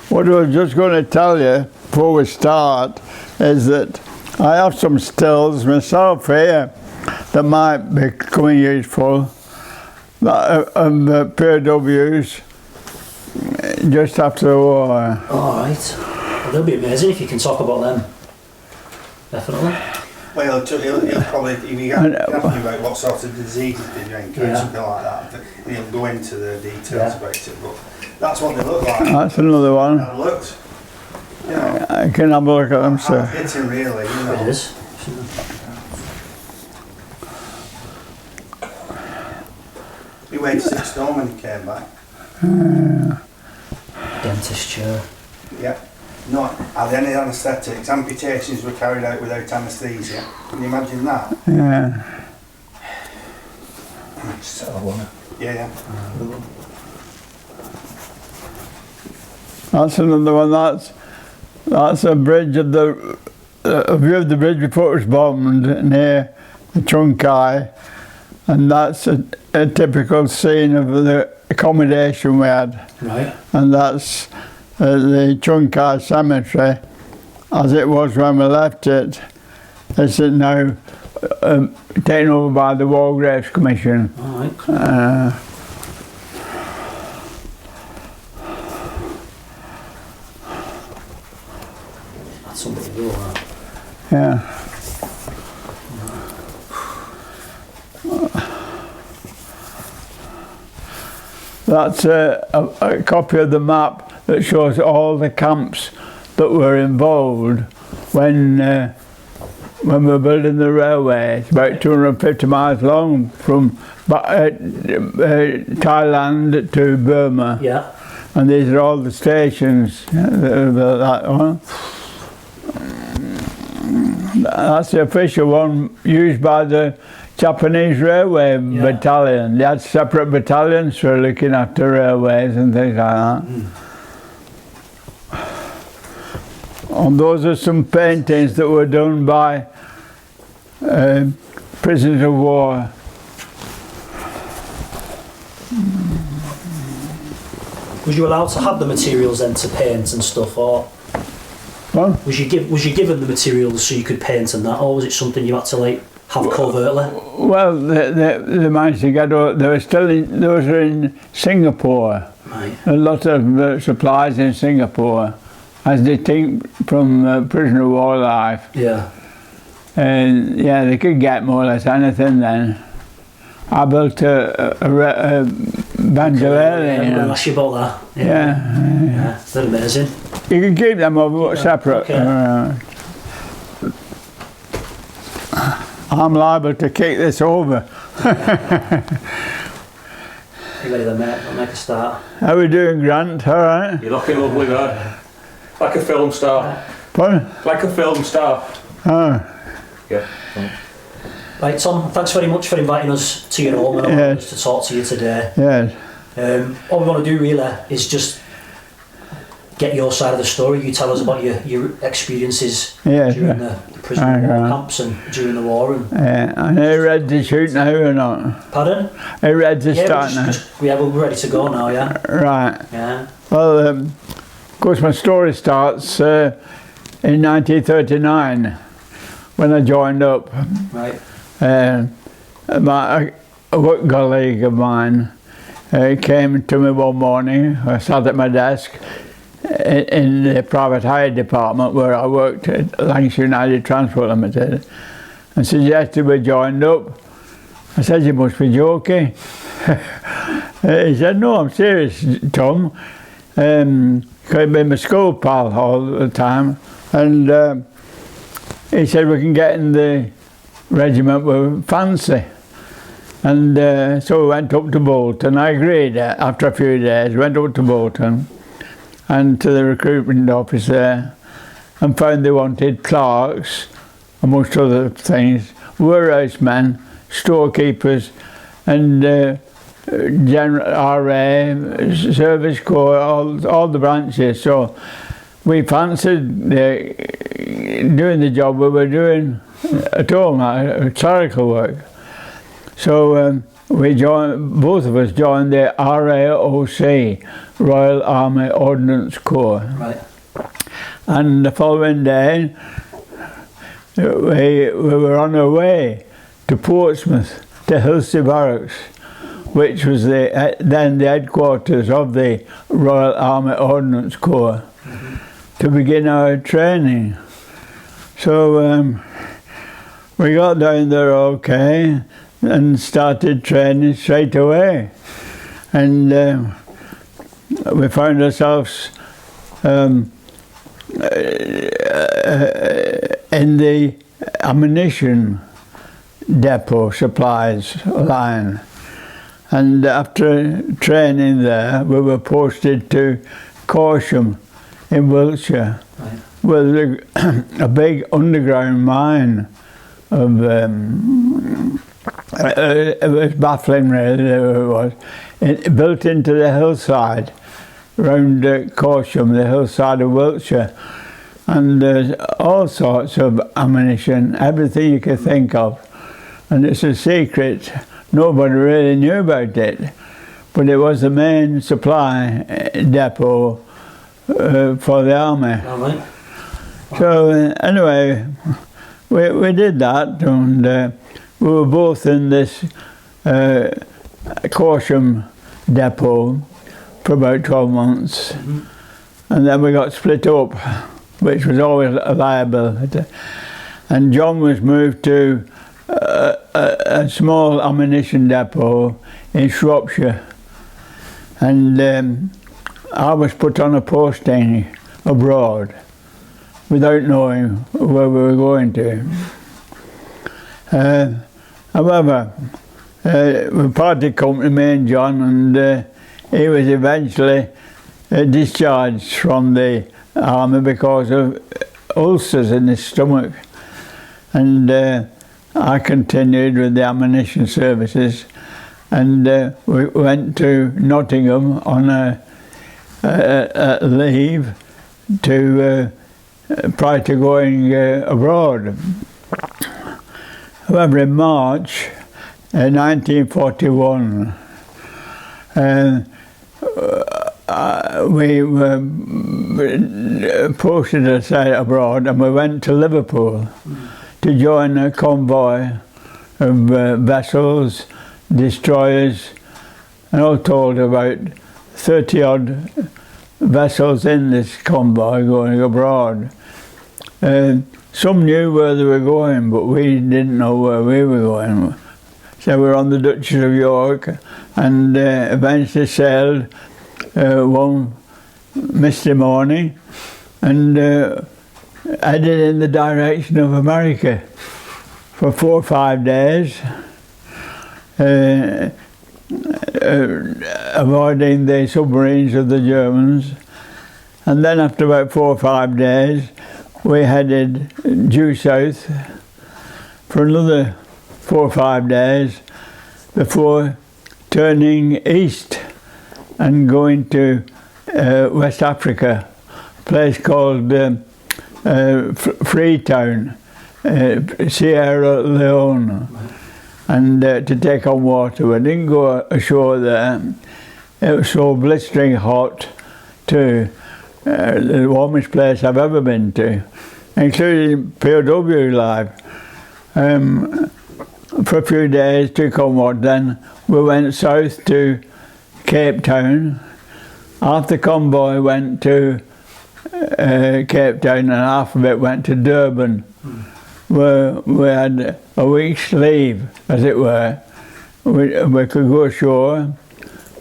What I was just going to tell you before we start is that I have some stills myself here that might be becoming useful, of POWs just after the war. Alright. Well, they'll be amazing if you can talk about them. Definitely. Well, he'll probably, if you ask me about what sort of diseases they drink or something like that, he'll go into the details about it, but that's what they look like. That's another one. And it looks, you know, I can have a look at them, sir. Hitting really, you know. It is. He weighed 6 stone when he came back. Dentist chair. Yeah. Not had any anaesthetics. Amputations were carried out without anaesthesia. Can you imagine that? Yeah. It's terrible, isn't it? Yeah. That's another one. That's a bridge of a view of the bridge before it was bombed near the Chunkai, and that's a typical scene of the accommodation we had. Right. And that's the Chunkai Cemetery, as it was when we left it. It's now taken over by the War Graves Commission. All right. That's unbelievable, that. Yeah. That's a copy of the map that shows all the camps that were involved when we were building the railway. It's about 250 miles long from Thailand to Burma. Yeah. And these are all the stations. That one. That's the official one used by the Japanese Railway Battalion. They had separate battalions for looking after railways and things like that. And those are some paintings that were done by prisoners of war. Was you allowed to have the materials then to paint and stuff, or What? was you given the materials so you could paint and that, or was it something you had to like have covertly? Well, they managed to get. They were still in. Those were in Singapore. Right. A lot of supplies in Singapore, as they think from prisoner of war life. Yeah. And yeah, they could get more or less anything then. I built a banjolele. I'm going to ask you about that. Yeah, they're amazing. You can keep them over separate. Okay. I'm liable to kick this over. You ready then, mate? I'll make a start. How are we doing, Grant? All right? You're looking lovely there. Like a film star. Pardon? Like a film star. Oh. Yeah. Right, Tom, thanks very much for inviting us to your home and allowing us to talk to you today. Yes. All we want to do really is just get your side of the story. You tell us about your experiences during the prisoner of war camps and during the war. And are you ready to shoot now or not? Pardon? Are you ready to start now? We're ready to go now, yeah. Right. Yeah. Well, of course my story starts in 1939 when I joined up. Right. A work colleague of mine came to me one morning. I sat at my desk in the private hire department where I worked at Lancashire United Transport Limited, and suggested we joined up. I said, "You must be joking." He said, "No, I'm serious, Tom." He'd been my school pal all the time, and he said, "We can get in the regiment with fancy." And so we went up to Bolton. I agreed after a few days. Went up to Bolton and to the recruitment office there, and found they wanted clerks, amongst other things, warehouse men, storekeepers, and general RA, service corps, all the branches. So we fancied doing the job we were doing at home, clerical work. So both of us joined the RAOC, Royal Army Ordnance Corps. Right. And the following day, we were on our way to Portsmouth, to Hilsey Barracks, which was then the headquarters of the Royal Army Ordnance Corps, to begin our training. So we got down there okay and started training straight away. And we found ourselves in the ammunition depot supplies line. And after training there, we were posted to Corsham in Wiltshire, Right. with a big underground mine of it was baffling really, it was. Built into the hillside round Corsham, the hillside of Wiltshire, and there's all sorts of ammunition, everything you could think of, and it's a secret. Nobody really knew about it, but it was the main supply depot for the army. All right. So anyway, we did that, and we were both in this Corsham depot for about 12 months, and then we got split up, which was always a liability. And John was moved to a small ammunition depot in Shropshire, and I was put on a posting abroad without knowing where we were going to. However, we parted company, me and John, and he was eventually discharged from the army because of ulcers in his stomach, and I continued with the ammunition services, and we went to Nottingham on a leave to prior to going abroad. However, in March 1941, we were posted aside abroad, and we went to Liverpool to join a convoy of vessels, destroyers, and all told about 30-odd vessels in this convoy going abroad. Some knew where they were going, but we didn't know where we were going. So we were on the Duchess of York, and eventually sailed one misty morning and headed in the direction of America for 4 or 5 days, avoiding the submarines of the Germans. And then after about 4 or 5 days, we headed due south for another 4 or 5 days before turning east and going to West Africa, a place called Freetown, Sierra Leone, and to take on water. We didn't go ashore there. It was so blistering hot too. The warmest place I've ever been to, including POW life. For a few days took on water. Then we went south to Cape Town. Half the convoy went to Cape Town, and half of it went to Durban, where we had a week's leave, as it were. We could go ashore,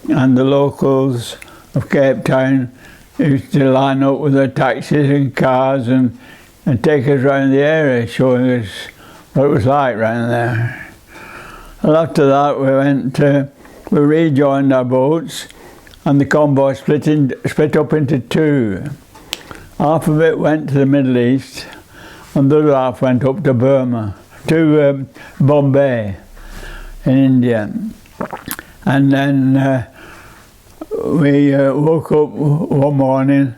and the locals of Cape Town used to line up with their taxis and cars and take us around the area, showing us what it was like around there. And after that we rejoined our boats, and the convoy split up into two. Half of it went to the Middle East, and the other half went up to Burma, to Bombay in India. And then we woke up one morning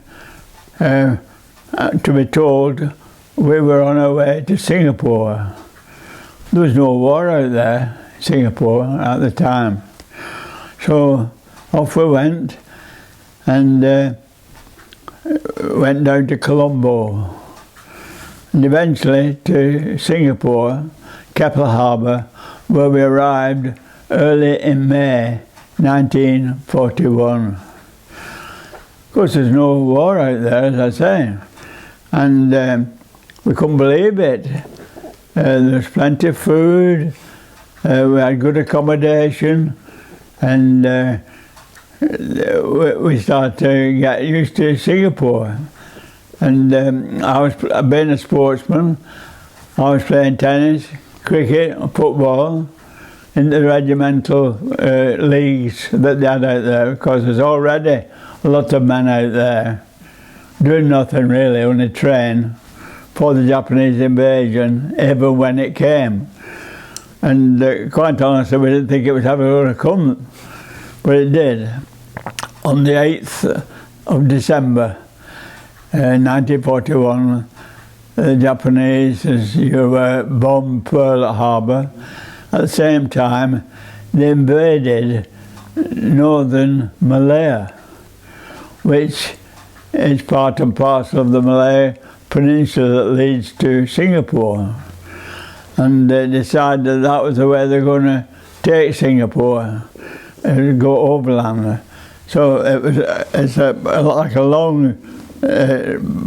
to be told we were on our way to Singapore. There was no war out there. Singapore at the time. So off we went, and went down to Colombo, and eventually to Singapore, Keppel Harbour, where we arrived early in May 1941. Of course, there's no war out there, as I say, and we couldn't believe it. There was plenty of food, we had good accommodation, and we started to get used to Singapore. And I was being a sportsman. I was playing tennis, cricket, football in the regimental leagues that they had out there, because there's already a lot of men out there doing nothing really, only train for the Japanese invasion, even when it came. And quite honestly, we didn't think it was ever going to come, but it did. On the 8th of December 1941, the Japanese, as you were, bombed Pearl Harbor. At the same time, they invaded northern Malaya, which is part and parcel of the Malay Peninsula that leads to Singapore. And they decided that was the way they're going to take Singapore, and go overland. So it's like a long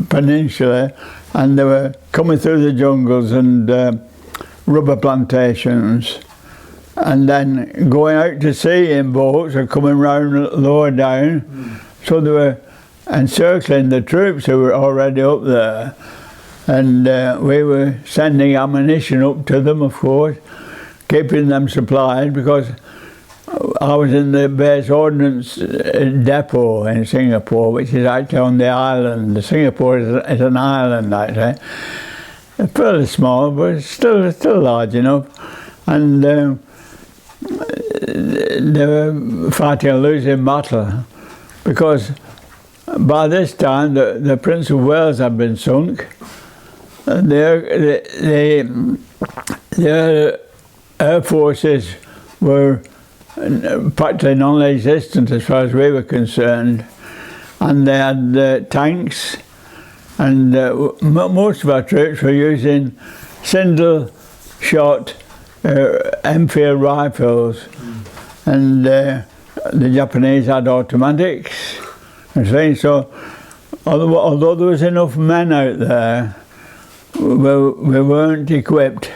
peninsula, and they were coming through the jungles and rubber plantations, and then going out to sea in boats or coming round lower down. So they were encircling the troops who were already up there, and we were sending ammunition up to them, of course, keeping them supplied, because I was in the base ordnance depot in Singapore, which is actually on the island. Singapore is an island, actually. It's fairly small, but it's still large enough. And they were fighting a losing battle, because by this time the Prince of Wales had been sunk. The air forces were practically non-existent as far as we were concerned, and they had tanks, and most of our troops were using single-shot Enfield rifles, and the Japanese had automatics and things. So although there was enough men out there, we weren't equipped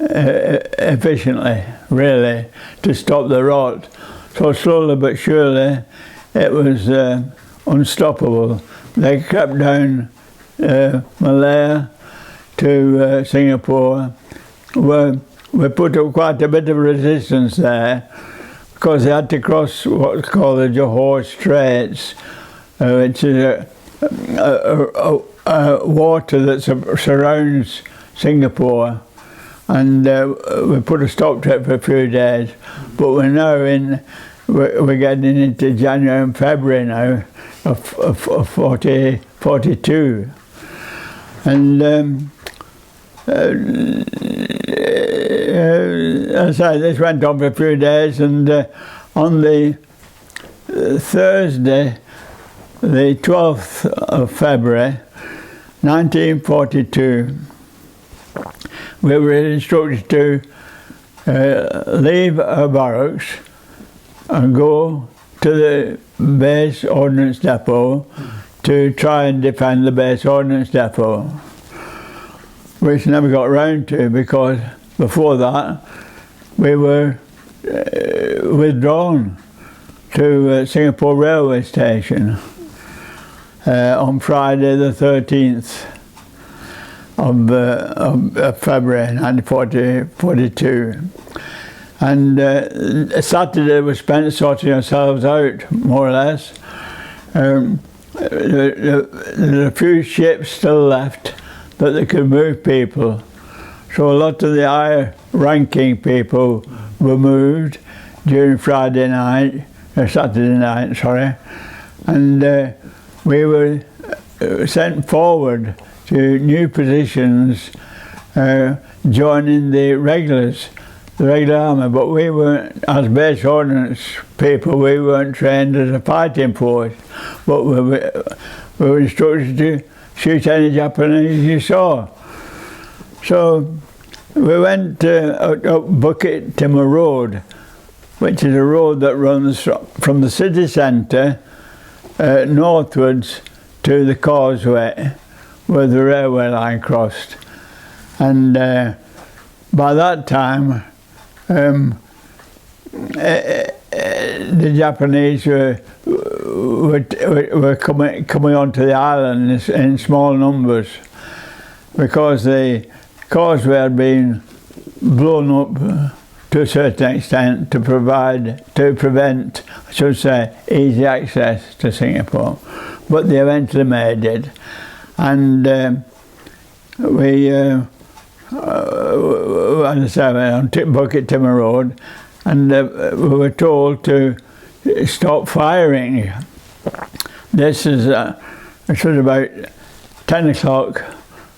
efficiently, really, to stop the rot. So slowly but surely it was unstoppable. They crept down Malaya to Singapore, where we put up quite a bit of resistance there, because they had to cross what's called the Johor Straits, which is water that surrounds Singapore, and we put a stop to it for a few days. But we're now we're getting into January and February now of 42, and as I say, this went on for a few days, and on the Thursday, the 12th of February 1942, we were instructed to leave our barracks and go to the base ordnance depot to try and defend the base ordnance depot, which never got round to, because before that we were withdrawn to Singapore railway station on Friday the 13th of February 1942, and Saturday was spent sorting ourselves out, more or less. There are a few ships still left that they could move people, so a lot of the higher ranking people were moved during Saturday night, sorry, and we were sent forward to new positions, joining the regulars the regular army, but we weren't, as base ordnance people, we weren't trained as a fighting force, but we were instructed to shoot any Japanese you saw. So we went up Bukit Timah Road, which is a road that runs from the city centre northwards to the causeway where the railway line crossed. And by that time the Japanese were coming onto the island in small numbers because the causeway had been blown up to a certain extent to prevent, I should say, easy access to Singapore. But they eventually made it, and we, as I said, on Bukit Timah Road, and we were told to stop firing. This is it was about 10 o'clock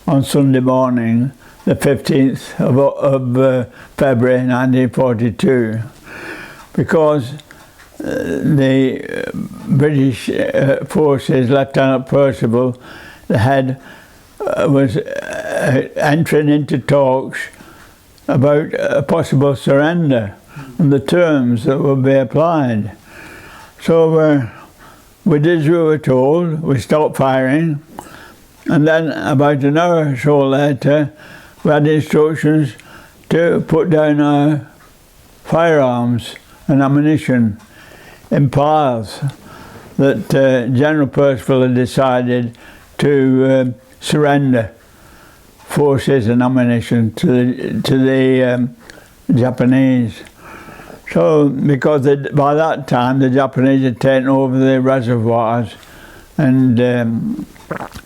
on Sunday morning, the 15th of February 1942, because the British forces, Lieutenant Percival, the head, was entering into talks about a possible surrender and the terms that would be applied. So we did as we were told. We stopped firing, and then about an hour or so later we had instructions to put down our firearms and ammunition in piles, that General Percival had decided to surrender forces and ammunition to the Japanese. So, because by that time the Japanese had taken over the reservoirs and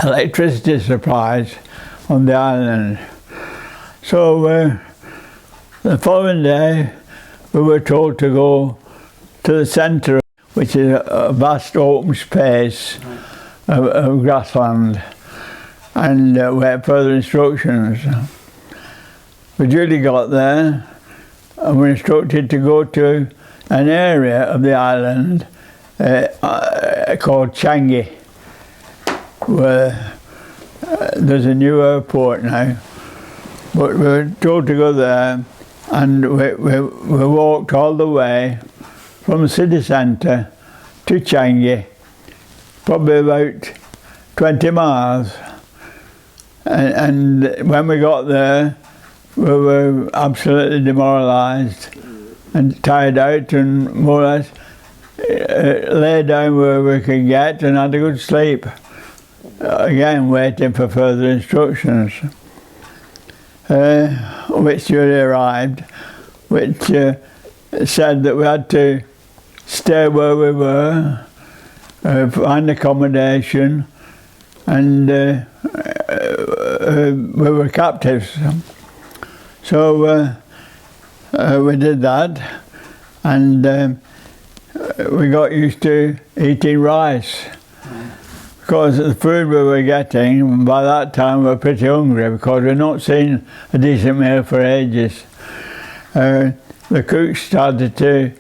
electricity supplies on the island. So the following day we were told to go to the centre, which is a vast open space of grassland, and wait further instructions. We duly got there and were instructed to go to an area of the island called Changi, where there's a new airport now. But we were told to go there, and we walked all the way from the city centre to Changi, probably about 20 miles. And when we got there, we were absolutely demoralised and tired out, and more or less lay down where we could get and had a good sleep. Again, waiting for further instructions, which duly arrived, which said that we had to stay where we were, find accommodation, and we were captives. So we did that, and we got used to eating rice, because the food we were getting, by that time we were pretty hungry, because we'd not seen a decent meal for ages. The cooks started to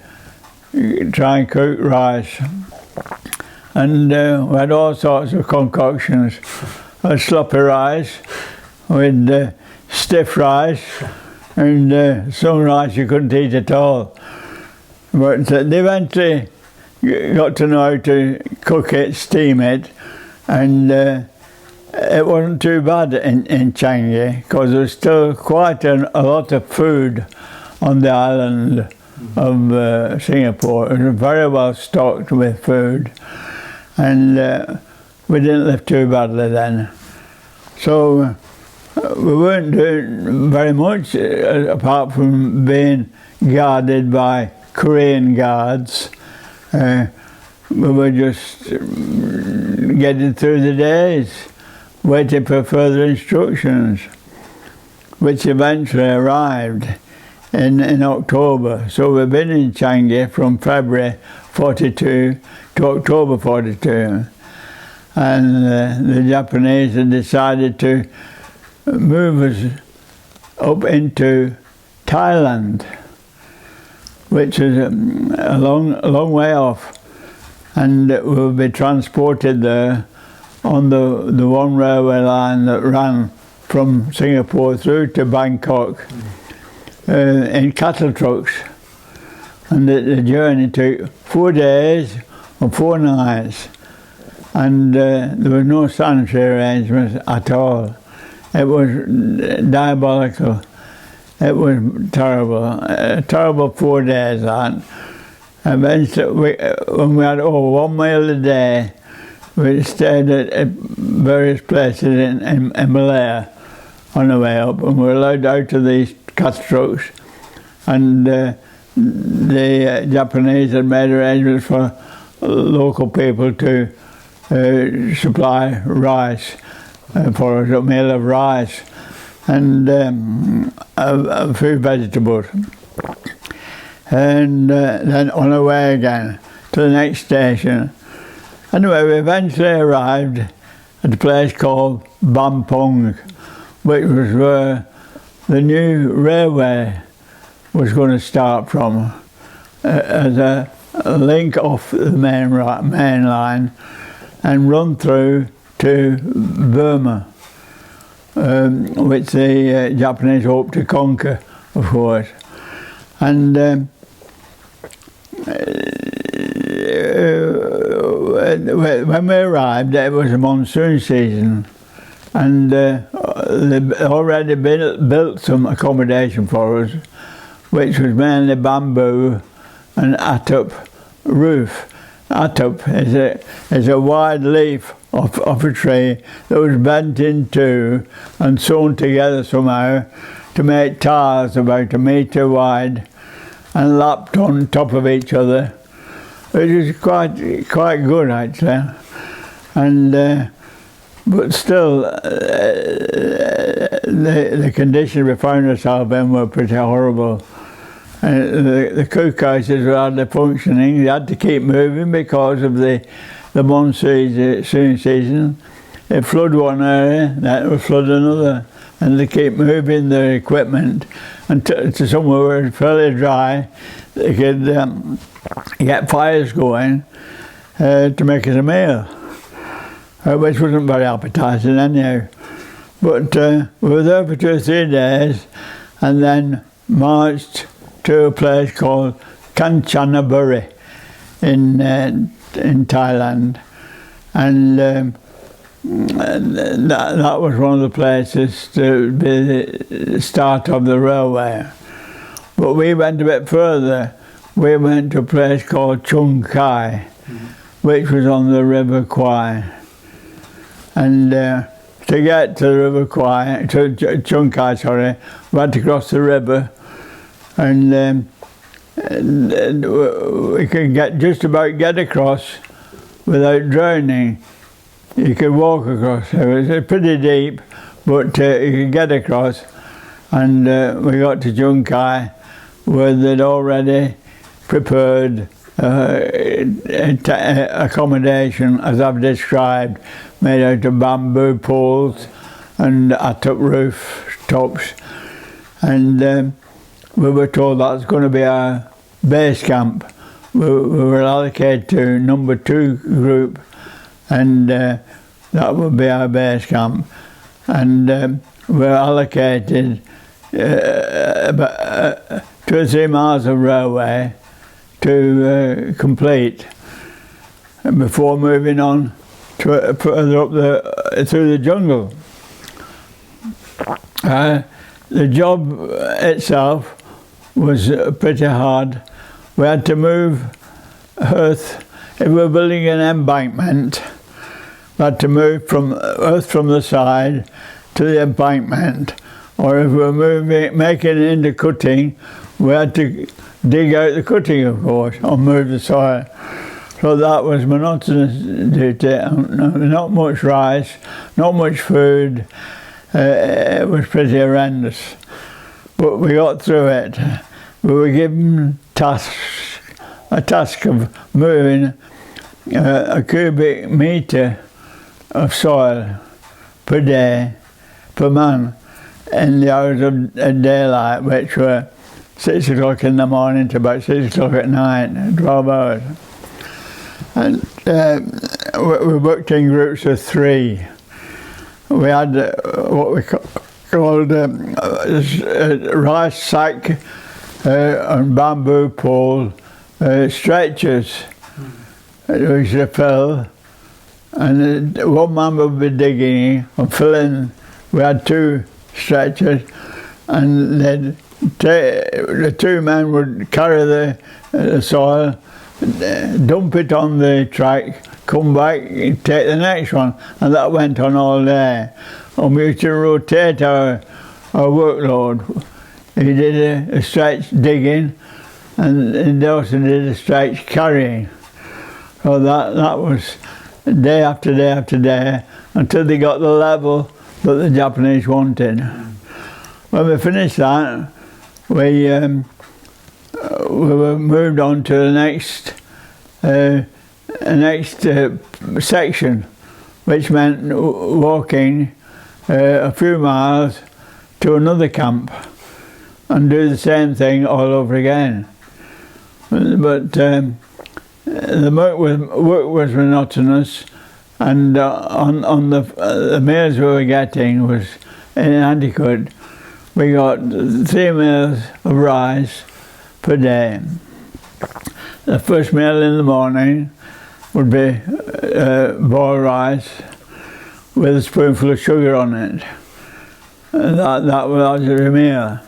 try and cook rice, and we had all sorts of concoctions. Sloppy rice, with stiff rice, and some rice you couldn't eat at all. But they eventually got to know how to cook it, steam it, and it wasn't too bad in Changi, because there was still quite a lot of food on the island of Singapore. It was very well stocked with food, and we didn't live too badly then. So we weren't doing very much apart from being guarded by Korean guards. We were just getting through the days, waiting for further instructions, which eventually arrived in October. So we've been in Changi from February 42 to October 42. And the Japanese had decided to move us up into Thailand. which is a long way off, and we would be transported there on the one railway line that ran from Singapore through to Bangkok in cattle trucks. And the journey took 4 days and 4 nights, and there was no sanitary arrangements at all. It was diabolical. It was terrible. A terrible 4 days that. Eventually, when we had over 1 meal a day, we stayed at various places in Malaya on the way up, and we were allowed out of these cattle trucks, and the Japanese had made arrangements for local people to supply rice for us, a meal of rice and a few vegetables. And then on our way again to the next station. Anyway, we eventually arrived at a place called Bampong, which was where the new railway was going to start from, as a link off the main line and run through to Burma, which the Japanese hoped to conquer, of course. And when we arrived, it was a monsoon season, and they'd already built some accommodation for us, which was mainly bamboo and atap roof. Atap is a wide leaf of a tree that was bent in two and sewn together somehow to make tiles about 1 metre wide and lapped on top of each other. It was quite good actually, and but still the conditions we found ourselves in were pretty horrible. The cookhouses were hardly functioning. They had to keep moving because of the monsoon season. It flooded one area, that would flood another, and they keep moving their equipment until to somewhere where it's fairly dry. They could get fires going to make it a meal, which wasn't very appetising anyhow. But we were there for 2 or 3 days, and then marched to a place called Kanchanaburi in Thailand, and that was one of the places to be the start of the railway. But we went a bit further. We went to a place called Chung Kai, which was on the River Kwai, and to get to the River Kwai, to Chung Kai, sorry, we had to cross the river, and we could just about get across without drowning. You could walk across. It was pretty deep, but you could get across, and we got to Chung Kai, where they'd already prepared accommodation, as I've described, made out of bamboo poles and atap roof tops, and we were told that's going to be our base camp. We were allocated to number 2 group, and that would be our base camp. And we were allocated about 2 or 3 miles of railway to complete before moving on to further up through the jungle. The job itself was pretty hard. We had to move earth. If we were building an embankment, we had to move earth from the side to the embankment. Or if we were making it into cutting, we had to dig out the cutting, of course, or move the soil. So that was monotonous duty. Not much rice, not much food. It was pretty horrendous. But we got through it. We were given a task of moving a cubic metre of soil per day, per man, in the hours of daylight, which were 6 o'clock in the morning to about 6 o'clock at night, 12 hours. And we worked in groups of 3. We had what we called rice sack and bamboo pole stretchers, which we fill, and one man would be digging and filling. We had 2 stretchers, and then the 2 men would carry the soil, dump it on the track, come back, take the next one, and that went on all day. And we used to rotate our workload. He did a stretch digging, and they also did a stretch carrying. So that was day after day after day, until they got the level that the Japanese wanted. When we finished that, we were moved on to the next section, which meant walking a few miles to another camp and do the same thing all over again. But the work was monotonous, and on the meals we were getting was inadequate. We got 3 meals of rice per day. The first meal in the morning would be boiled rice with a spoonful of sugar on it. That was your meal.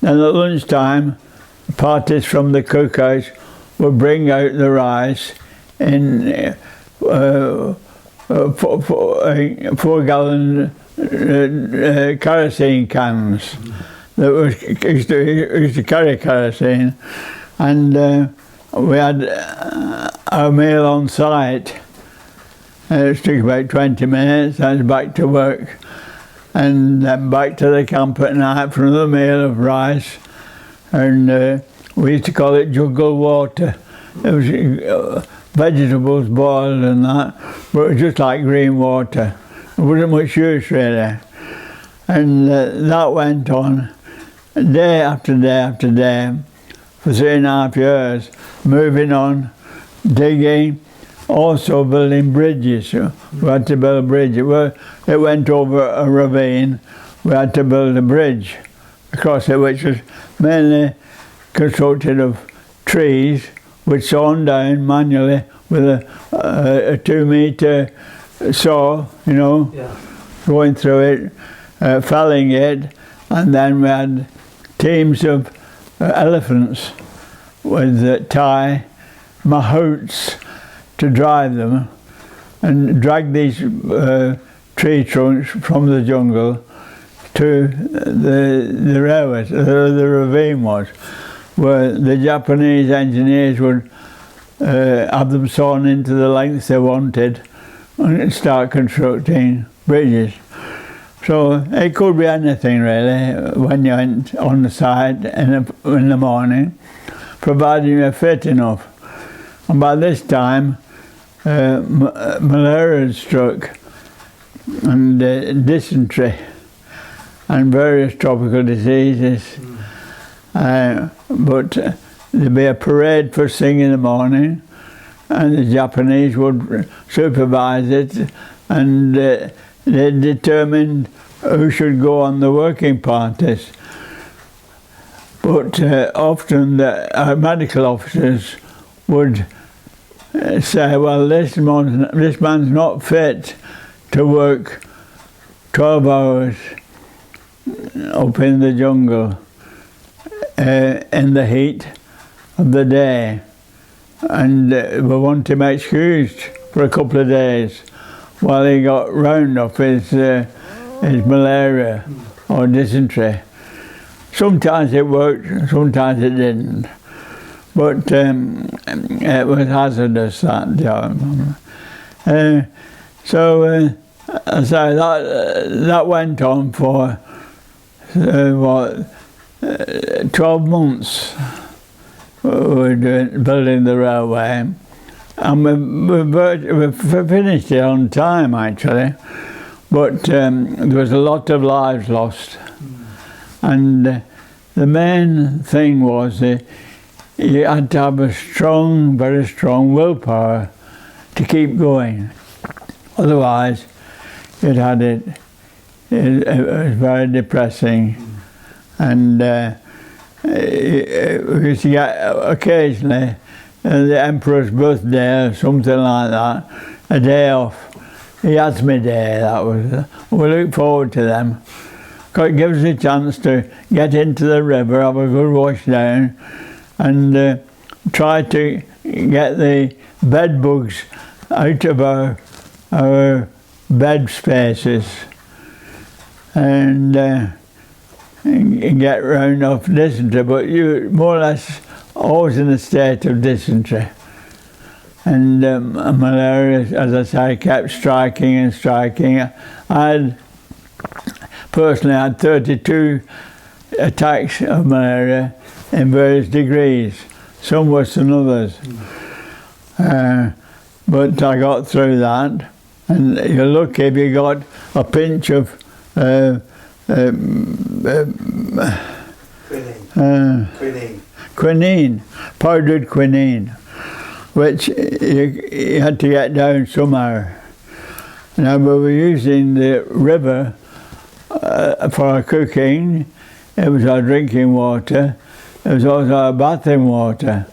Then at lunchtime, parties from the cookhouse would bring out the rice in 4-gallon kerosene cans that used to carry kerosene, and we had our meal on site. It took about 20 minutes, then back to work, and then back to the camp at night for another meal of rice, and we used to call it jungle water. It was vegetables boiled and that, but it was just like green water. There wasn't much use really. And that went on day after day after day for 3.5 years, moving on, digging, also building bridges. We had to build a bridge. It went over a ravine. We had to build a bridge across it, which was mainly constructed of trees, which sawn down manually with a 2-meter saw, you know, going through it, felling it, and then we had teams of elephants with Thai mahouts to drive them and drag these tree trunks from the jungle to the railway, the ravine was, where the Japanese engineers would have them sawn into the lengths they wanted and start constructing bridges. So it could be anything really when you went on the site in the morning, provided you were fit enough. And by this time, malaria had struck, and dysentery, and various tropical diseases. But there'd be a parade first thing in the morning, and the Japanese would supervise it, and they determined who should go on the working parties. But often our medical officers would say, well, this man's not fit to work 12 hours up in the jungle in the heat of the day, and we want him excused for a couple of days while he got round off his malaria or dysentery. Sometimes it worked, sometimes it didn't, but it was hazardous, that job. So that went on for 12 months. We were building the railway, and we finished it on time actually, but there was a lot of lives lost, and the main thing was that you had to have a strong, very strong willpower to keep going. Otherwise, it was very depressing. And we used to get occasionally the Emperor's birthday or something like that, a day off. He had me day, that was. We look forward to them. It gives us a chance to get into the river, have a good wash down, and try to get the bed bugs out of our bed spaces, and get round off dysentery, but you're more or less always in a state of dysentery. And malaria, as I say, kept striking and striking. I personally had 32 attacks of malaria in various degrees, some worse than others. But I got through that, and you're lucky if you got a pinch of quinine, powdered quinine, which you had to get down somehow. Now we were using the river for our cooking. It was our drinking water. It was also our bathing water.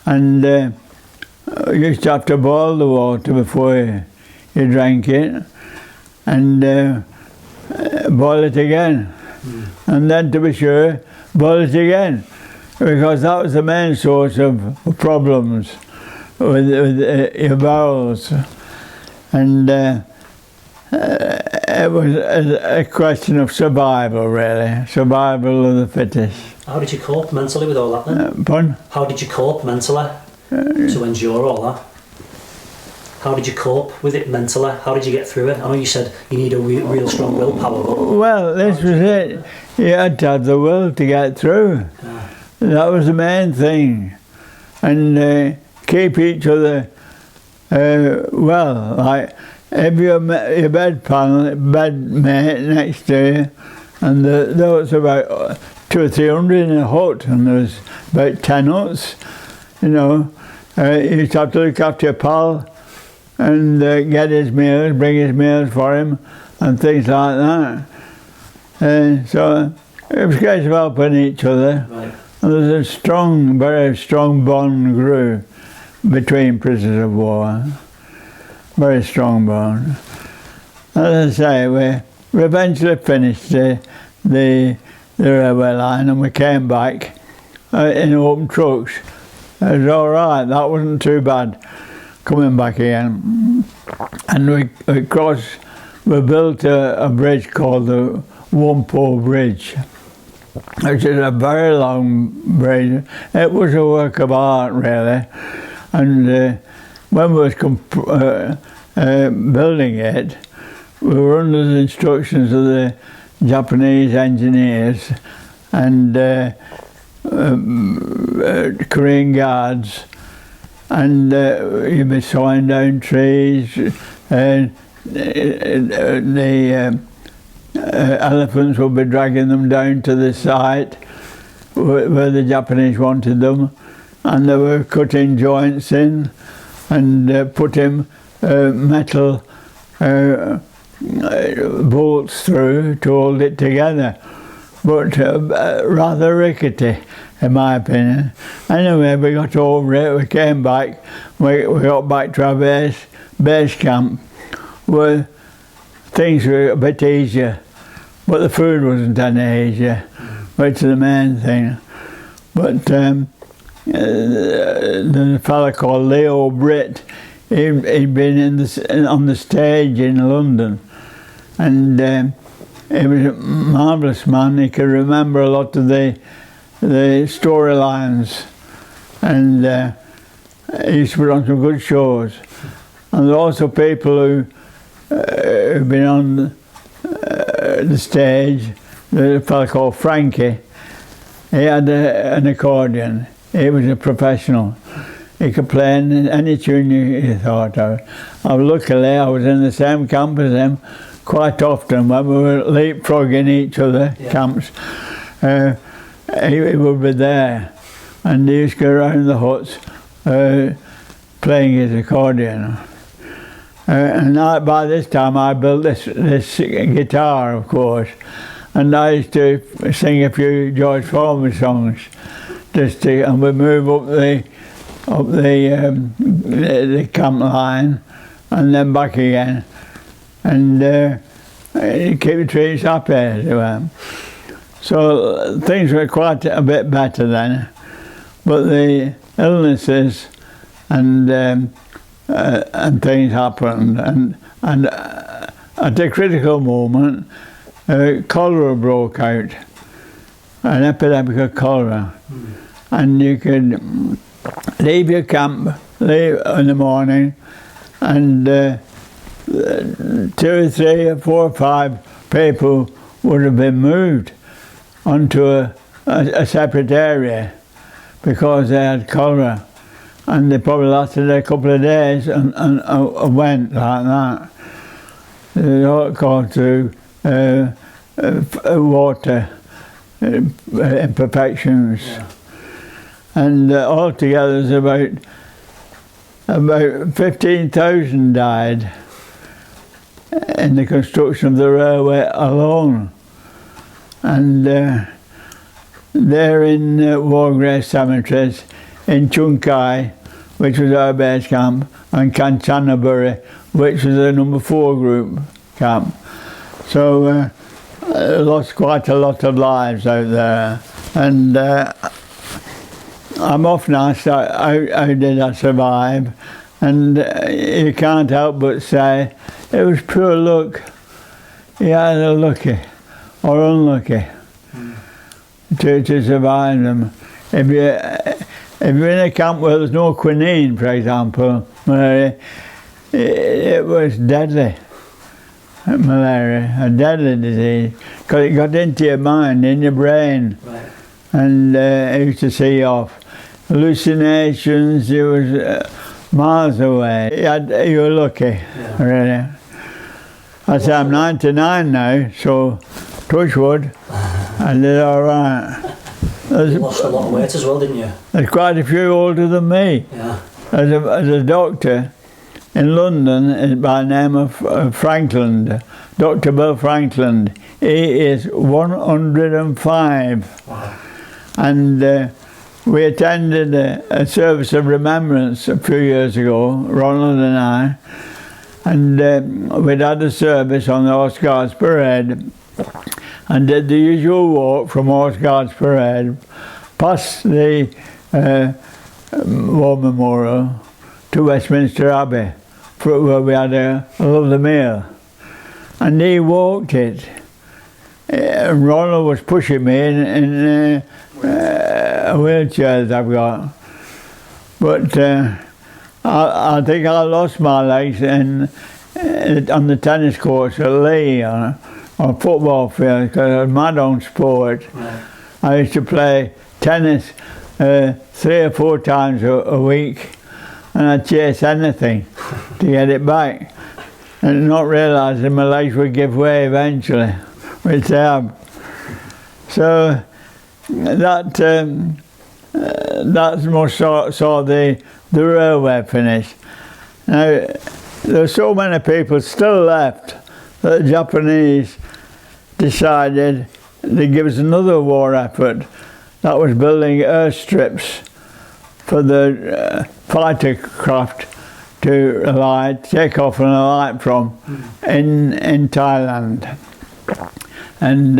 And you used to have to boil the water before you drank it, and boil it again. And then, to be sure, boil it again, because that was the main source of problems with your bowels. And it was a question of survival, really, survival of the fittest. How did you cope mentally with all that then? Pardon? How did you cope mentally to endure all that? How did you cope with it mentally? How did you get through it? I know you said you need a real strong willpower, but... Well, this was it. You had to have the will to get through. Yeah. That was the main thing. And keep each other well. Like, if your bedmate next to you, and there was about 200 or 300 in a hut, and there was about 10 huts, you know. You used to have to look after your pal, and get his meals, bring his meals for him, and things like that. So it was a case of helping each other. Right. And there's a strong, very strong bond grew between prisoners of war. Very strong bond. As I say, we eventually finished the railway line, and we came back in open trucks. It was all right, that wasn't too bad. Coming back again, and we built a bridge called the Wampo Bridge, which is a very long bridge. It was a work of art, really, and when we was building it, we were under the instructions of the Japanese engineers and Korean guards. And you'd be sawing down trees, and the elephants would be dragging them down to the site where the Japanese wanted them, and they were cutting joints in and putting metal bolts through to hold it together, but rather rickety, in my opinion. Anyway, we got over it, we came back, we got back to our base camp, where things were a bit easier, but the food wasn't any easier, which is the main thing. But there's a fellow called Leo Britt, he'd been on the stage in London, and he was a marvellous man. He could remember a lot of the storylines, and he used to put on some good shows. And there are also people who've been on the stage. There's a fellow called Frankie. He had an accordion. He was a professional. He could play any tune you thought of. Luckily, I was in the same camp as him quite often when we were leapfrogging each other camps. he would be there, and he used to go around the huts playing his accordion. And by this time I built this guitar, of course, and I used to sing a few George Foreman songs, and we'd move up the camp line, and then back again, and keep the troops happy as it were. So things were quite a bit better then, but the illnesses and things happened, and at a critical moment, cholera broke out, an epidemic of cholera, and you could leave your camp, leave in the morning, and 2 or 3 or 4 or 5 people would have been moved onto a separate area because they had cholera. And they probably lasted a couple of days and went like that. They all gone through water imperfections. Yeah. And altogether there's about 15,000 died in the construction of the railway alone. And they're in war grave cemeteries in Chunkai, which was our base camp, and Kanchanaburi, which was the number 4 group camp. So lost quite a lot of lives out there, and I'm often asked how did I survive, and you can't help but say it was pure luck. You either lucky or unlucky to survive them. If you're in a camp where there's no quinine, for example, malaria, it was deadly. Malaria, a deadly disease, because it got into your mind, in your brain, right. And it used to see you off. Hallucinations, you was miles away. You were lucky, yeah. Really. I say I'm 99 now, so touch wood, I did all right. You lost a lot of weight as well, didn't you? There's quite a few older than me. Yeah. As a doctor in London, by the name of Franklin, Dr. Bill Franklin. He is 105. Wow. And we attended a service of remembrance a few years ago, Ronald and I, and we'd had a service on the Horse Guards Parade, and did the usual walk from Horse Guards Parade past the War Memorial to Westminster Abbey, where we had a lovely meal. And he walked it. And Ronald was pushing me in a wheelchair that I've got. But I think I lost my legs on the tennis courts at Leigh, on football field, because I was mad on sport. Right. I used to play tennis 3 or 4 times a week, and I'd chase anything to get it back, and not realising my legs would give way eventually, which they have. So that's most saw the railway finish. Now, there's so many people still left that the Japanese decided to give us another war effort. That was building airstrips for the fighter craft to take off and alight from in Thailand. And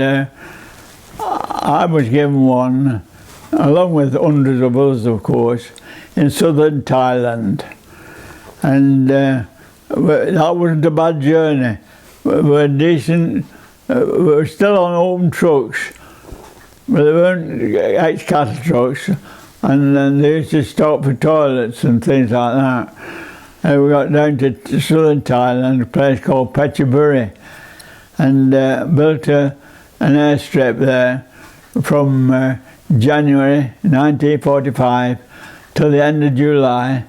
I was given one, along with hundreds of others, of course, in southern Thailand. And that wasn't a bad journey. We were decent. We were still on open trucks, but they weren't ex-cattle trucks, and then they used to stop for toilets and things like that. And we got down to southern Thailand, a place called Phetchaburi, and built an airstrip there from January 1945 till the end of July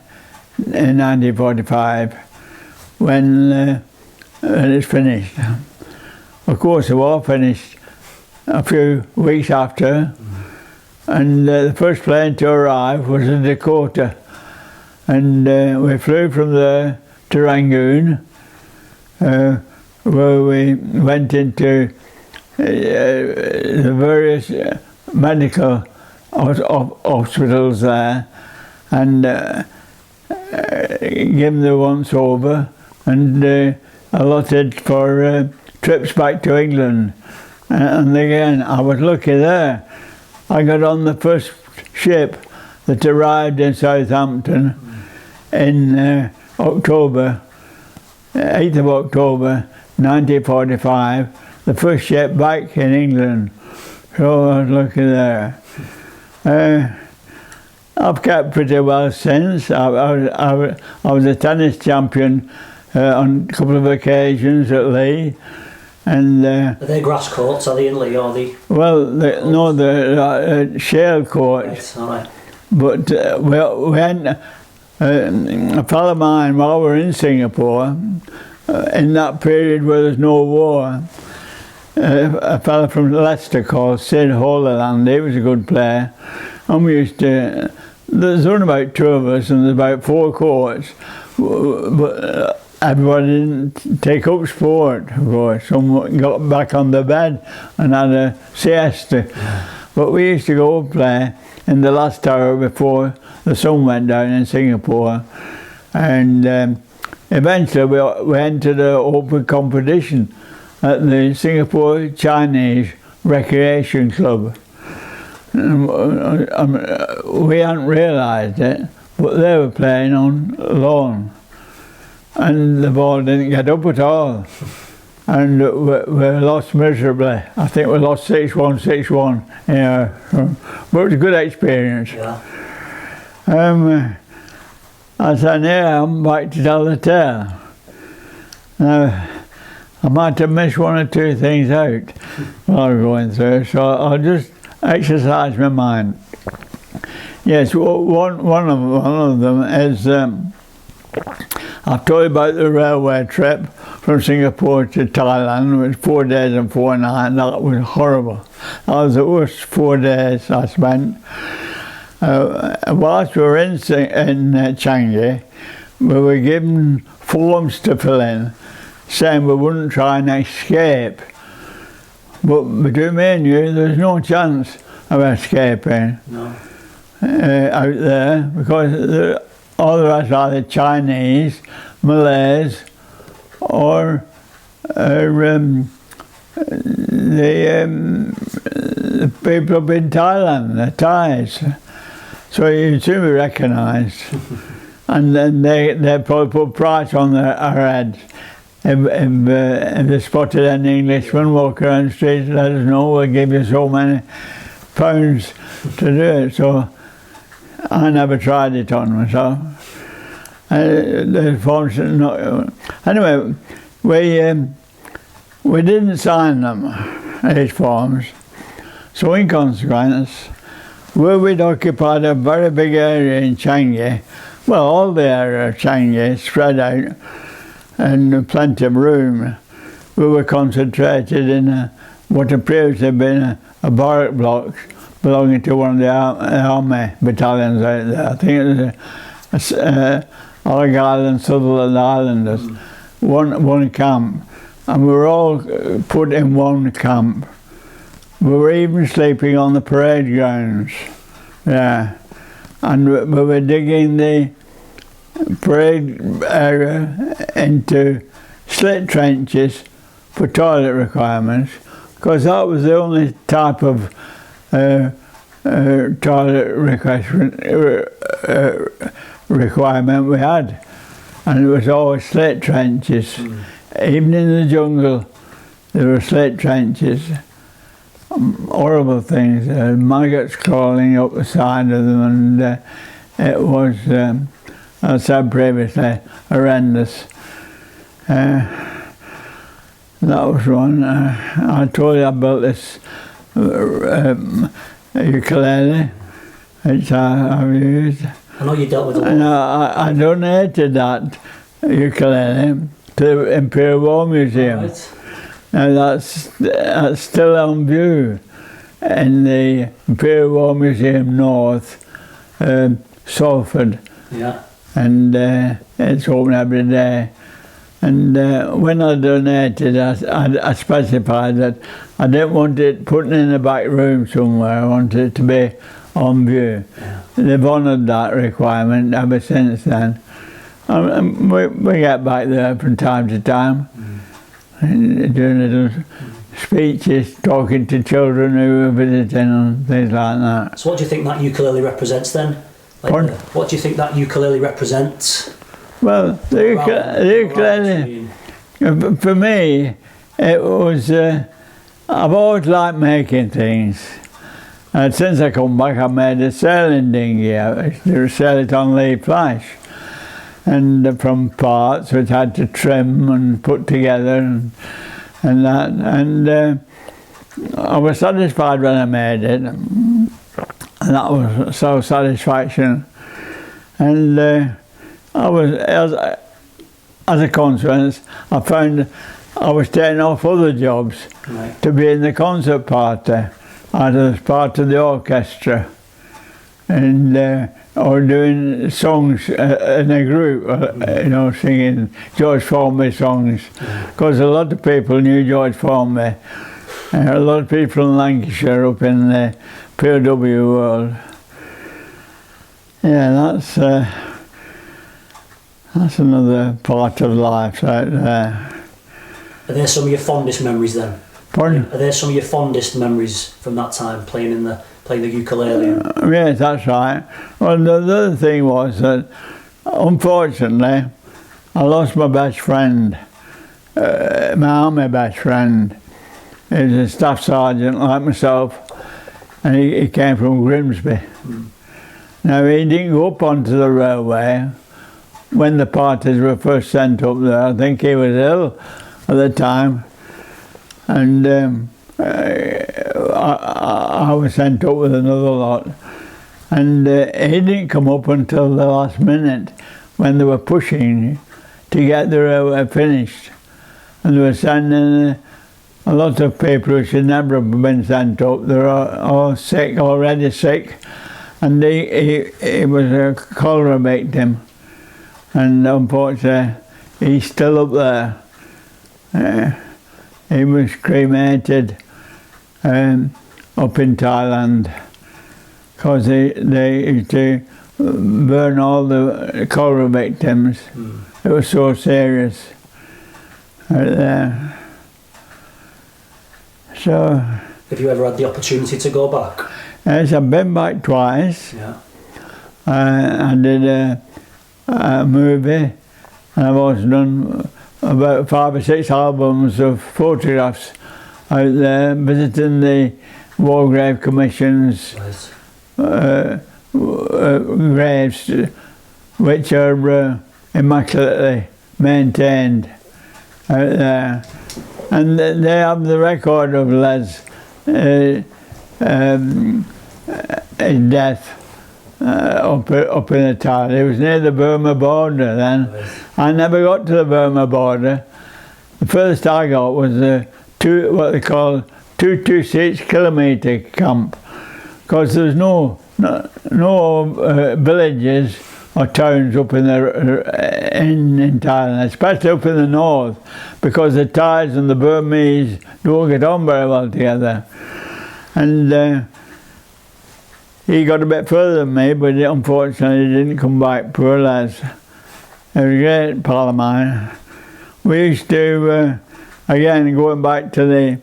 in 1945, when it's finished. Of course, the war finished a few weeks after, and the first plane to arrive was a Dakota, and we flew from there to Rangoon, where we went into the various medical hospitals there, and given the once over, and allotted for trips back to England. And again, I was lucky there. I got on the first ship that arrived in Southampton in October, 8th of October 1945, the first ship back in England. So I was lucky there. I've kept pretty well since. I was a tennis champion on a couple of occasions at Leigh. And, are they grass courts, are they in Leigh, or the? Well, no, the shale courts. Right, all right. But we had a fellow of mine, while we were in Singapore, in that period where there's no war, a fellow from Leicester called Sid Holland. He was a good player, and we used to. There's only about 2 of us, and there's about 4 courts, but everybody didn't take up sport, of course. Some got back on the bed and had a siesta. But we used to go play in the last hour before the sun went down in Singapore, and eventually we entered an open competition at the Singapore Chinese Recreation Club. We hadn't realised it, but they were playing on lawn, and the ball didn't get up at all, and we lost miserably. I think we lost 6-1, 6-1. Yeah, but it was a good experience. Yeah. I said, yeah, I'm back to tell the tale. Now, I might have missed 1 or 2 things out while I was going through, so I'll just exercise my mind. Yes, one of them is, I've told you about the railway trip from Singapore to Thailand. It was 4 days and 4 nights. That was horrible. That was the worst 4 days I spent. Whilst we were in Changi, we were given forms to fill in, saying we wouldn't try and escape. But between me and you, there's no chance of escaping. No. Out there, because all the rest are either Chinese, Malays, or the people up in Thailand, the Thais. So you'd soon be recognised. And then they probably put price on our heads. If they spotted an Englishman walking around the street, let us know, we'll give you so many pounds to do it. So I never tried it on myself. The forms, anyway, we didn't sign them, these forms. So in consequence, where we'd occupied a very big area in Changi, well, all the area of Changi spread out, and plenty of room, we were concentrated in what had previously been a barrack block belonging to one of the army battalions out there. I think it was Argyle and Sutherland Islanders, one camp, and we were all put in one camp. We were even sleeping on the parade grounds, yeah, and we were digging the parade area into slit trenches for toilet requirements, because that was the only type of toilet requirement we had, and it was always slit trenches. Even in the jungle there were slit trenches. Horrible things, maggots crawling up the side of them, and it was, as I said previously, horrendous. That was one. I told you I built this ukulele, which I've used. I know you dealt with a lot. And I donated that ukulele to the Imperial War Museum. Right. Now that's still on view. in the Imperial War Museum North, Salford. Yeah. And it's open every day. And when I donated, I specified that I didn't want it put in a back room somewhere. I wanted it to be on view. Yeah. They've honoured that requirement ever since then. We get back there from time to time, doing little speeches, talking to children who are visiting and things like that. So what do you think that ukulele represents then? Like what do you think that ukulele represents? Well, the ukulele, for me, it was, I've always liked making things. And since I come back, I made a sailing dinghy. I used to sail it on Leigh flash. And from parts which I had to trim and put together and that. And I was satisfied when I made it. And that was so satisfaction. And I was, as a consequence, I found I was taking off other jobs to be in the concert party. I was part of the orchestra, and or doing songs in a group, you know, singing George Formby songs, because a lot of people knew George Formby. A lot of people in Lancashire up in the POW world. Yeah, that's another part of life right there. Are there some of your fondest memories then? Pardon? Are there some of your fondest memories from that time playing the ukulele? Yes, that's right. Well, the other thing was that, unfortunately, I lost my best friend, my army best friend. He was a staff sergeant like myself, and he came from Grimsby. Now, he didn't go up onto the railway when the parties were first sent up there. I think he was ill at the time, and I was sent up with another lot, and he didn't come up until the last minute when they were pushing to get the railway finished, and they were sending a lot of people who should never have been sent up. They were all sick, already sick, and he was a cholera victim, and unfortunately he's still up there. He was cremated up in Thailand, because they used to burn all the cholera victims. It was so serious right there. So, have you ever had the opportunity to go back? Yes, I've been back twice. Yeah. I did a movie, and I've also done about 5 or 6 albums of photographs out there, visiting the War Grave Commission's graves, which are immaculately maintained out there. And they have the record of Les' death up in the town. It was near the Burma border then. I never got to the Burma border. The furthest I got was what they call 226 kilometre camp, because there's no villages or towns up in Thailand, especially up in the north, because the Thais and the Burmese don't get on very well together. And he got a bit further than me, but unfortunately he didn't come back, poor Les. He was a great pal of mine. We used to, again, going back to the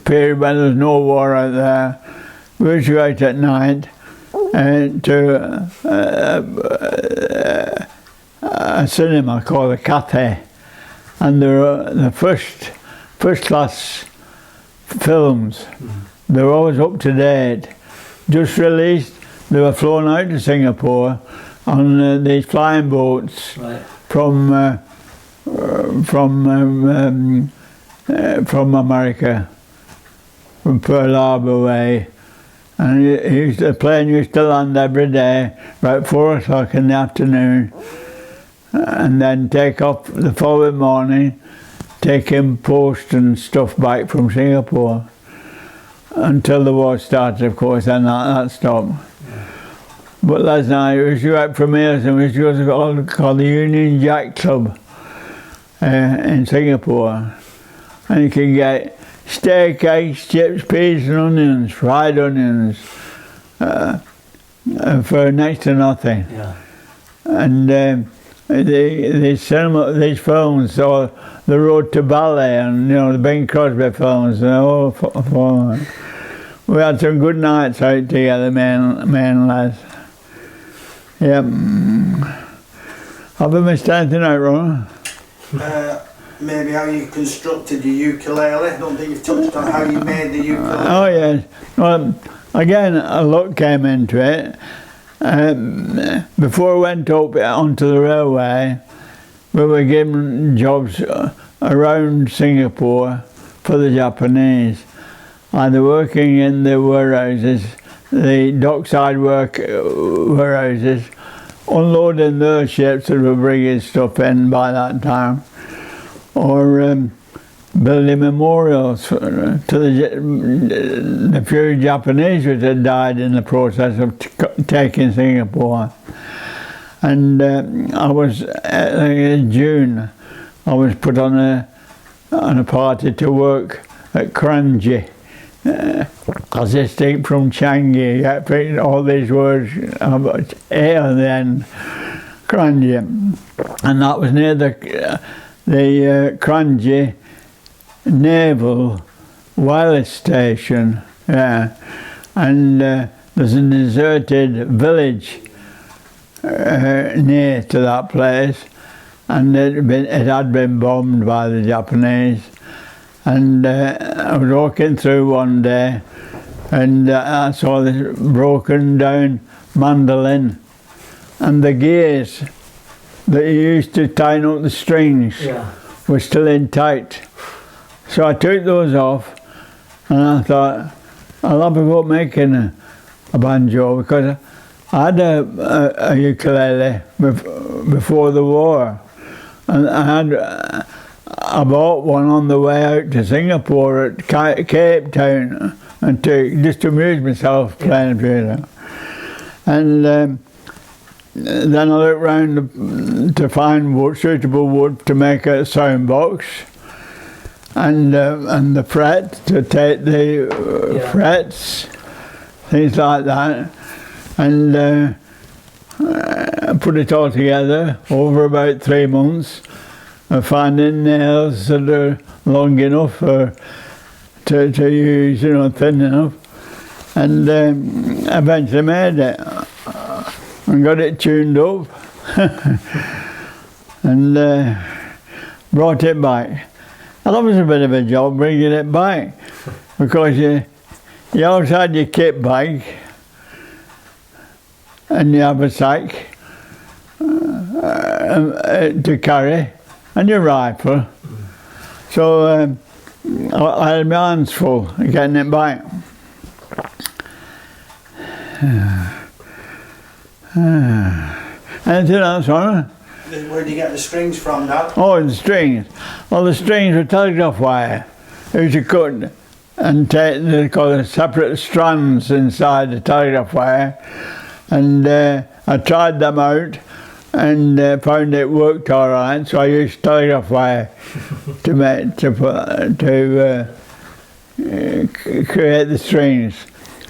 period when there was no war out there, we used to go out at night to a cinema called the Cathay, and there were the first class films. They were always up to date, just released. They were flown out to Singapore on these flying boats from America, from Pearl Harbor way. And the plane used to land every day about 4 o'clock in the afternoon, and then take off the following morning, taking post and stuff back from Singapore. until the war started, of course, and that stopped. But last night we used to go out for meals and we used to go to what called the Union Jack Club in Singapore. And you can get steak, eggs, chips, peas and onions, fried onions, for next to nothing. Yeah. And the cinema, these films, or The Road to Ballet, and the Bing Crosby films, we had some good nights out together, men lads. Yep. Have I missed anything out, Ron? Maybe how you constructed your ukulele. I don't think you've touched on how you made the ukulele. Oh yes. Well, again, a luck came into it. Before I went up onto the railway, we were given jobs around Singapore for the Japanese, either working in the warehouses, the dockside warehouses, unloading their ships that were bringing stuff in by that time, or building memorials to the few Japanese that had died in the process of taking Singapore. And I was, in June, I was put on a party to work at Kranji, as they speak from Changi. I picked all these words about A and then Kranji, and that was near the Kranji Naval Wireless Station, and there's a deserted village near to that place, and it had been bombed by the Japanese. And I was walking through one day, and I saw this broken down mandolin, and the gears that you used to tighten up the strings were still intact. So I took those off, and I thought, I'll have a go at making a banjo, because I had a ukulele before the war, and I bought one on the way out to Singapore at Cape Town, and just to amuse myself playing a piano. And then I looked round to find suitable wood to make a sound box, and the fret to take the frets, things like that, and put it all together over about 3 months, finding nails that are long enough to use, thin enough, and eventually made it and got it tuned up and brought it back. And that was a bit of a job bringing it back, because you always had your kit bag and you have a sack to carry, and your rifle. So I had my hands full getting it back. Anything else, Honor? Where did you get the strings from, Dad? Oh, the strings. Well, the strings were telegraph wire. You used to cut and take, they call it separate strands inside the telegraph wire. And I tried them out and found it worked all right, so I used telegraph wire to create the strings.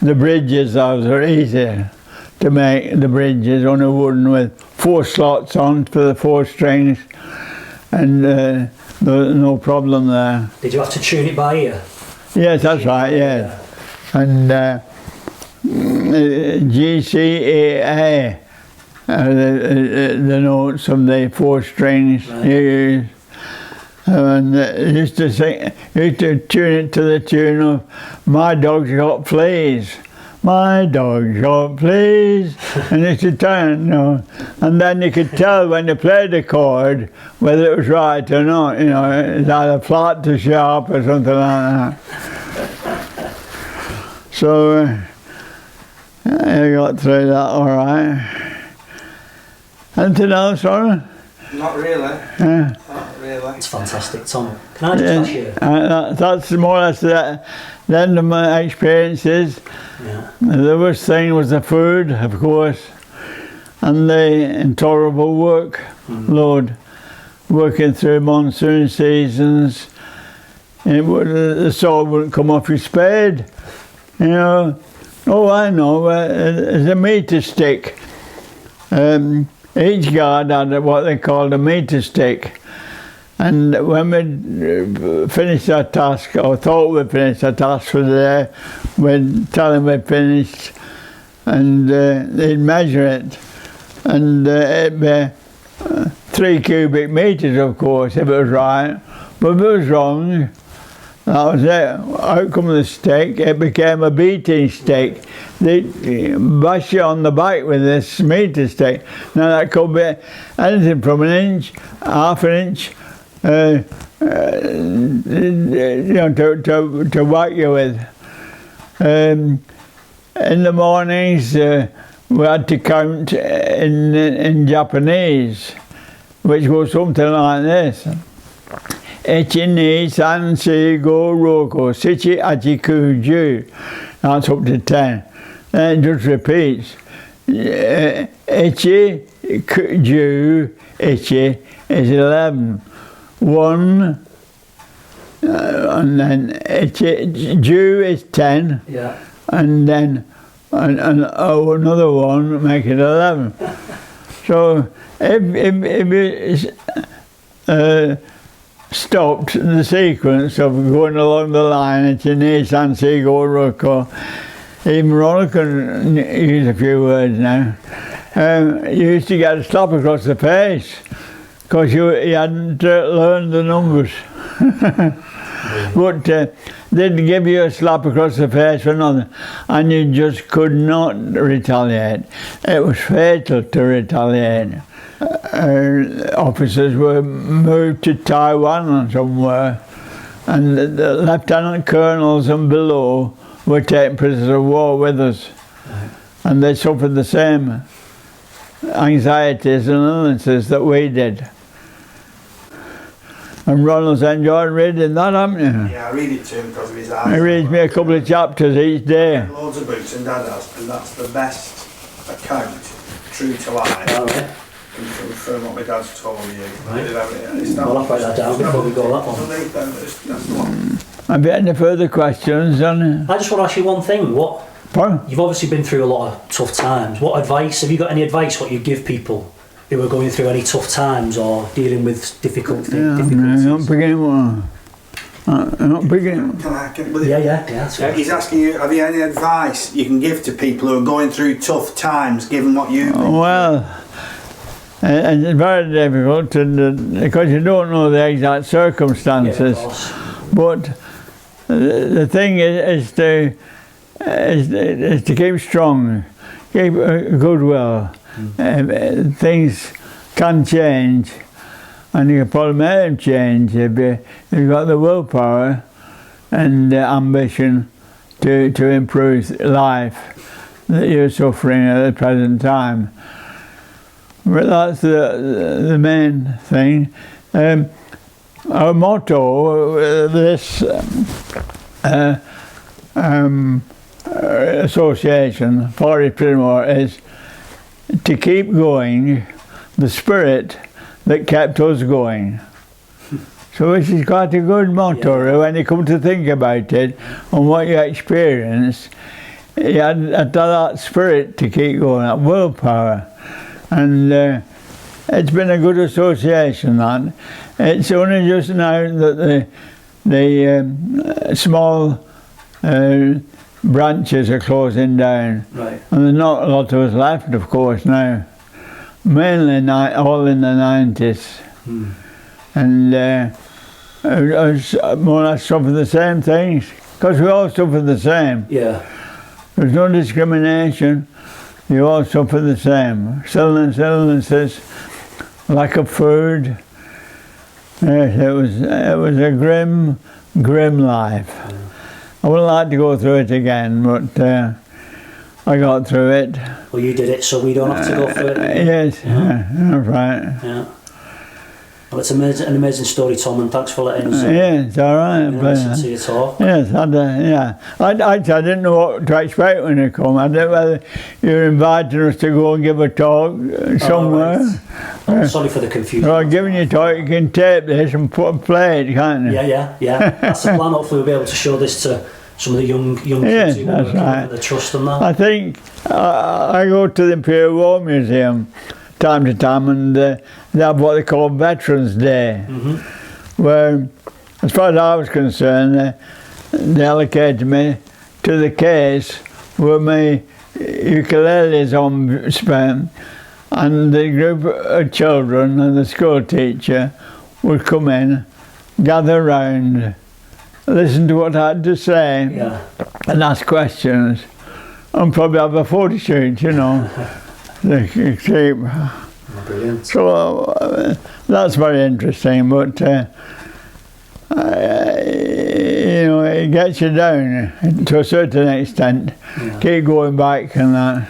The bridges, those are easier to make, the bridges, on a wooden with 4 slots on for the 4 strings, and there was no problem there. Did you have to tune it by ear? Yes, that's right, yes. And GCAA, the notes of the 4 strings you use. And used to tune it to the tune of "My Dog's Got Fleas." My dog's got fleas, and used to turn, and then you could tell when you played the chord whether it was right or not. It's either flat to sharp or something like that. So I got through that all right. Anything else, Ron? Not really. Yeah. Not really. It's fantastic, Tom. Can I just ask you? That's more or less the end of my experiences. Yeah. The worst thing was the food, of course, and the intolerable work load, working through monsoon seasons. The saw wouldn't come off your spade, you know. Oh, I know, there's a meter stick. Each guard had what they called a meter stick. And when we finished our task, or thought we'd finished our task for the day, we'd tell them we'd finished, and they'd measure it. And it'd be 3 cubic meters, of course, if it was right. But if it was wrong, that was it. Out come the stick, it became a beating stick. They bash you on the back with this meter stick. Now that could be anything from an inch, half an inch, you know, to whack you with. In the mornings, we had to count in Japanese, which was something like this. Echi ni san si go roko sichi achi kuju. That's up to 10. Then it just repeats. Echi ju echi is 11. 1 and then echi ju is 10. Yeah. And then another 1 make it 11. So if you stopped the sequence of going along the line at your knee, San Sigo, Roko. Even Ronald can use a few words now. You used to get a slap across the face because you hadn't learned the numbers. But they'd give you a slap across the face for nothing, and you just could not retaliate. It was fatal to retaliate. Officers were moved to Taiwan and somewhere, and the lieutenant colonels and below were taken prisoners of war with us, and they suffered the same anxieties and illnesses that we did. And Ronald's enjoyed reading that, haven't you? Yeah, I read it to him because of his eyes. He reads me a couple of chapters each day. Loads of books and Dad has, and that's the best account, true to life. All right. From what my dad's told you. Right. It's not, Well, I'll write that down before we go that one. That's the one. Have you any further questions, Johnny? I just want to ask you one thing. Pardon? You've obviously been through a lot of tough times. What advice, have you got any advice what you give people who are going through any tough times or dealing with difficulties? I'm not beginning. Yeah, that's right. He's asking you, have you any advice you can give to people who are going through tough times, given what you've been Well, it's very difficult because you don't know the exact circumstances. Yeah, of course. But the thing is to keep strong, keep goodwill. Things can change, and you can probably make them change if you've got the willpower and the ambition to improve life that you're suffering at the present time. But that's the main thing. Our motto, this association, Forest Primor, is to keep going the spirit that kept us going. So which is quite a good motto when you come to think about it and what you experienced. You had that spirit to keep going, that willpower. And it's been a good association, that. It's only just now that the small branches are closing down. Right. And there's not a lot of us left, of course, now. Mainly all in the 90s. And I was more or less suffered the same things, because we all suffer the same. Yeah. There's no discrimination. You all suffer the same. Illnesses, lack of food. Yes, it was a grim life. I wouldn't like to go through it again, but I got through it. Well, you did it, so we don't have to go through it. Yes, that's right. Yeah. Well, it's an amazing story, Tom, and thanks for letting us Yeah, it's all right. listen to your talk. Yes, I didn't know what to expect when I come. I didn't know whether you were inviting us to go and give a talk somewhere. Oh, right. Sorry for the confusion. Well, giving you a talk, you can tape this and play it, can't you? Yeah. That's the plan. Hopefully we'll be able to show this to some of the young kids who that's right. the trust and that. I think I go to the Imperial War Museum time to time, and they have what they call Veterans Day, where, as far as I was concerned, they allocated me to the case where my ukulele is on spent, and the group of children and the school teacher would come in, gather round, listen to what I had to say, and ask questions, and probably have a photo shoot, you know. Brilliant. So that's very interesting, but you know, it gets you down to a certain extent. Keep going back and that.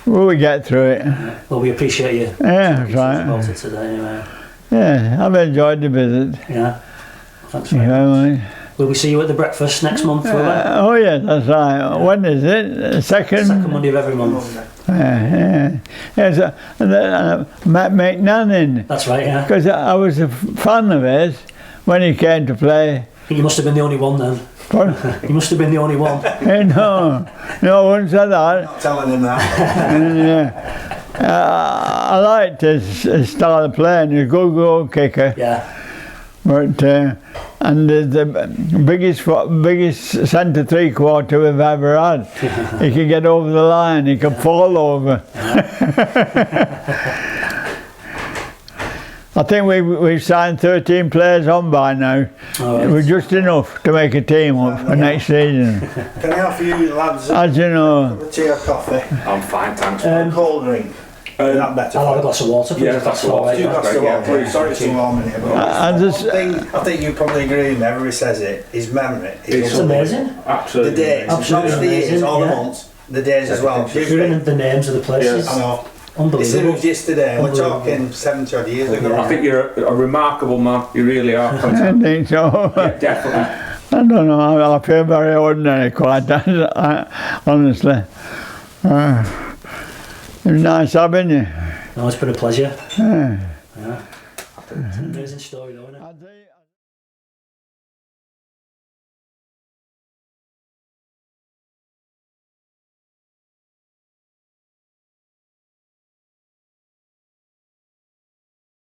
Well, we get through it. Well, we appreciate you. Yeah, that's right. About it today, anyway. Yeah, I've enjoyed the visit. Yeah. Thanks very much. Will we see you at the breakfast next month? Oh yeah, that's right. When is it? Second Monday of every month. Yes, Matt McNannon. That's right, yeah. Because I was a fan of his when he came to play. You must have been the only one then. Pardon? You must have been the only one. No, I wouldn't say that. Not telling him that. I liked his style of playing. He's a good goal kicker. Yeah. But and the biggest centre three-quarter we've ever had. He could get over the line. He could fall over. I think we've signed 13 players on by now. Right. We're just enough to make a team up for next season. Can I offer you lads As you know, a tea or coffee? I'm fine, thanks. Cold drink. Is that better? I'll have a glass of water, please. Yeah, if that's that's all all right. Two glasses of water, please. Sorry it's too warm in here. But I think you probably agree with me, everybody says it, is memory. It's amazing. Absolutely. The days, Absolutely not just the years, amazing, all the months, the days as well. Hearing the names of the places. I know. It's Unbelievable. yesterday, we're talking 70 odd years ago. I think you're a remarkable man. You really are. I think so. Yeah, definitely. I don't know, I feel very ordinary, quite honestly. It was nice having you. No, it's been a pleasure. Yeah. It's an amazing story though, isn't it?